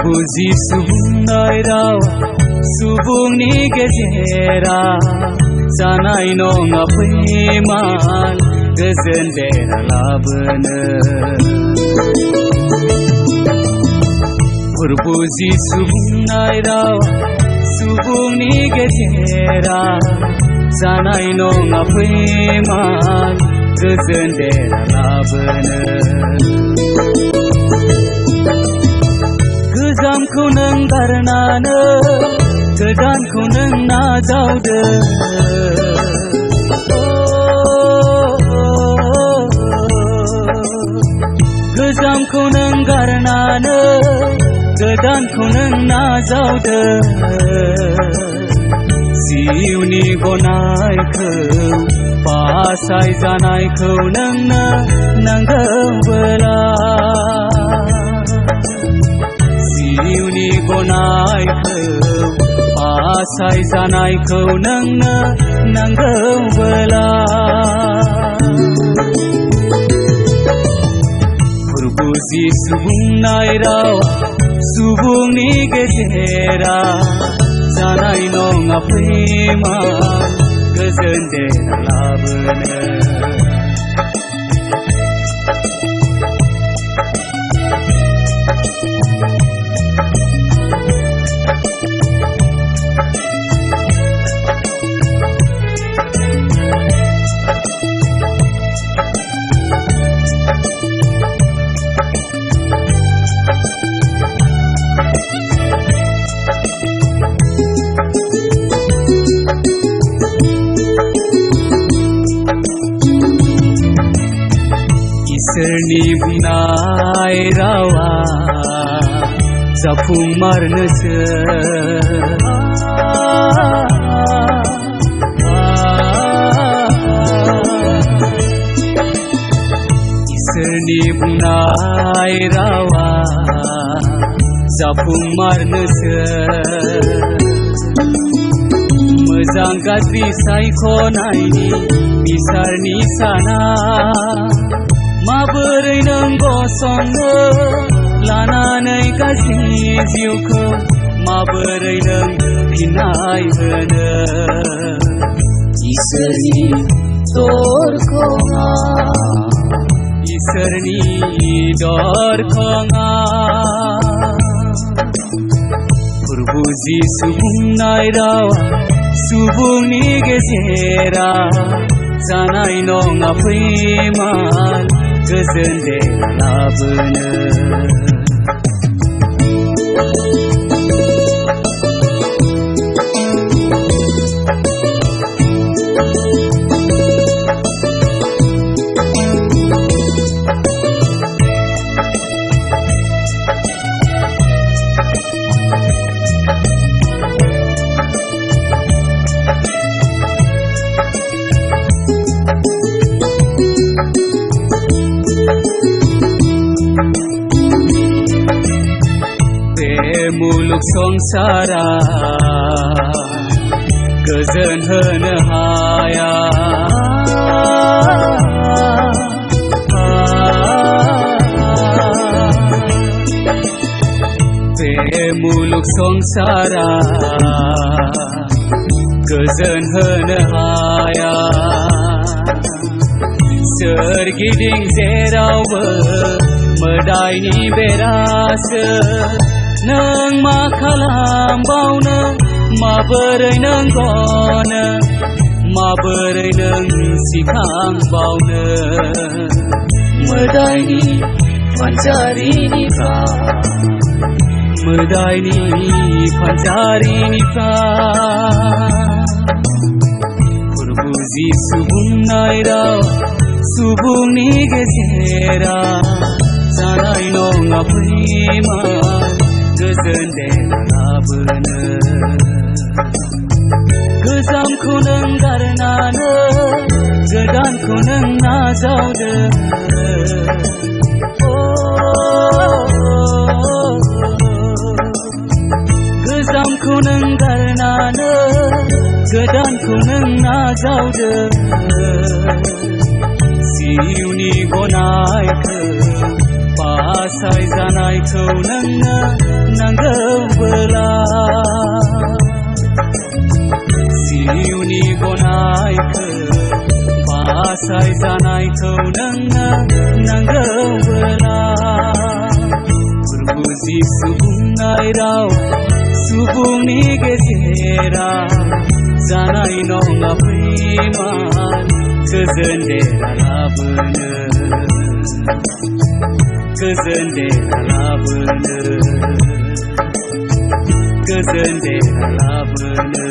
Buzi subungai rawa subungni gezera sanai nonga peman gezendera labana Buzi subungai rawa subungni gezera sanai nonga peman gezendera labana Goजामखौ नों गारनानै गोदानखौ नों नाजावदो गोजामखौ नों गारनानै गोदानखौ नों नाजावदो जिउनि गनायखौ बासाय जानायखौ नोंनो नांगौबोला जिउनि गनायखौ बासाय जानायखौ नोंनो नांगौबोला फोरबो जिसु बुंनाय राव सुबुंनि गेजेरा जानाय नङा फैमान गोजोन देरा लाबोनो इसोरनि बुंनाय रावा जाफुंमारनोसै इसोरनि बुंनाय रावा जाफुंमारनोसै मोजां गाज्रि सायख'नायनि बिसारनि साना माबोरै नों गसंनो लानानै गाज्रि जिउखौ माबोरै नों फिननाय होनो इसोरनि दरखङा इसोरनि दरखङा फोरबो जिसु बुंनाय रावा सुबुंनि गेजेरा जानाय नङा फैमान गोजोन देरा लाबोनो मुलुग संसारा गोजोन होनो हाया बे मुलुग संसारा गोजोन होनो हाया सोरगिदिं जेरावबो मोदायनि बेरासो नों मा खालामबावनो माबोरै नों गनो माबोरै नों सिखांबावनो मोदायनि फानजारिनिफ्राय फोरबो जिसु बुंनाय राव सुबुंनि गेजेरा जानाय नङा फैमान गोजोन देरा लाबोनो गोजामखौ नों गारनानै गोदानखौ नों nazaudă Găzam kunung garnană Gădan kunung nazaudă Siuni gonai că Pasai zanai kunung nanggăvăla Siuni gonai că Pasai zanai kunung nanggăvăla Berbuzi subungai rau Subung ni gesera Zanai nonga priman Kezendera labene Kezendera labene Kezendera labene